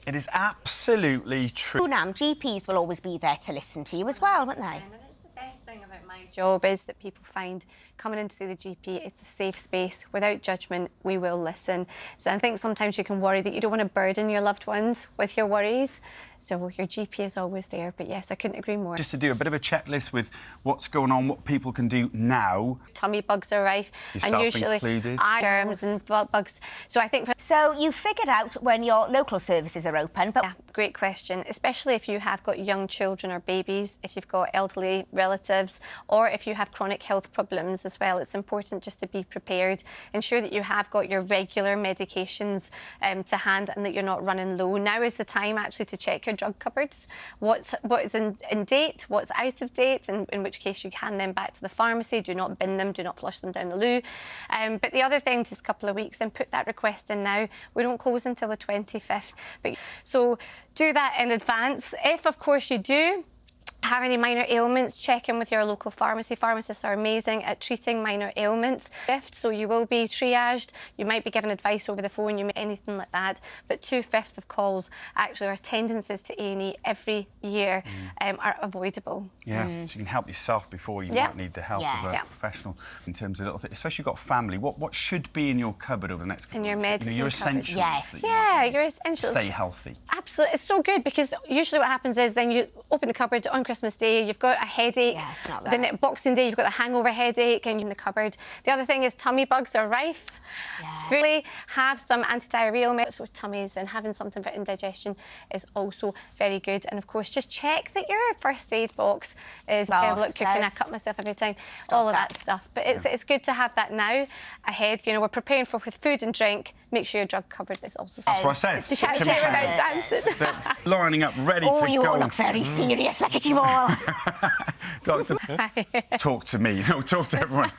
It is absolutely true. Punam, GPs will always be there to listen to you as well, won't they? And it's the best thing about my job is that people find coming in to see the GP, it's a safe space. Without judgment, we will listen. So I think sometimes you can worry that you don't want to burden your loved ones with your worries. So your GP is always there. But yes, I couldn't agree more. Just to do a bit of a checklist with what's going on, what people can do now. Tummy bugs are rife, Yourself and usually included. germs and bugs. So I think So you figured out when your local services are open, but... Yeah, great question, especially if you have got young children or babies, if you've got elderly relatives, or if you have chronic health problems as well. It's important just to be prepared. Ensure that you have got your regular medications to hand and that you're not running low. Now is the time actually to check your drug cupboards. What is in date, what's out of date, and in which case you hand them back to the pharmacy. Do not bin them, do not flush them down the loo. But the other thing, just a couple of weeks, then put that request in now. We don't close until the 25th. So do that in advance. If, of course, you do have any minor ailments, check in with your local pharmacy. Pharmacists are amazing at treating minor ailments. So you will be triaged, you might be given advice over the phone, you may anything like that, but 2/5 of calls actually, or attendances to A&E every year are avoidable. Yeah, so you can help yourself before you might need the help of a professional in terms of little things. Especially if you've got family, what should be in your cupboard over the next couple In your of months? medicine Your cupboard. essentials. Yes. Yeah, your essentials. Stay healthy. Absolutely, it's so good because usually what happens is then you open the cupboard on Christmas Day, you've got a headache. Yeah, it's not Then there. at Boxing Day, you've got a hangover headache and you're in the cupboard. The other thing is tummy bugs are rife. Yeah. Really have some anti-diarrheal medicines for tummies, and having something for indigestion is also very good. And of course, just check that your first aid box is terrible at cooking. I cut myself every time. All of that stuff. But it's good to have that now ahead. You know, we're preparing for with food and drink. Make sure your drug cupboard is also. That's what I said. You can't say without dancing. Lining up, ready to Oh, you go. all look very serious. Look at you all. Doctor, talk to me. No, talk to everyone.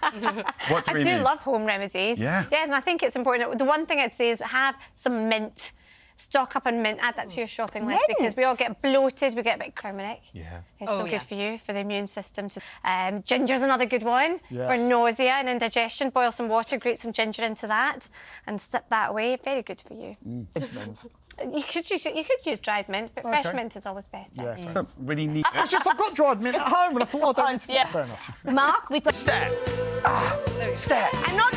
What do we need? I do love home remedies. Yeah. Yeah, and I think it's important. The one thing I'd say is have some mint. Stock up on mint. Add that to your shopping list because we all get bloated. We get a bit turmeric. Yeah. It's so good for you, for the immune system. Ginger's another good one for nausea and indigestion. Boil some water, grate some ginger into that, and sip that away. Very good for you. You could use dried mint, but fresh mint is always better. Yeah, So really neat. it's just I've got dried mint at home and I thought I don't need to... Fair enough. Mark, we put... Step. Step. I'm not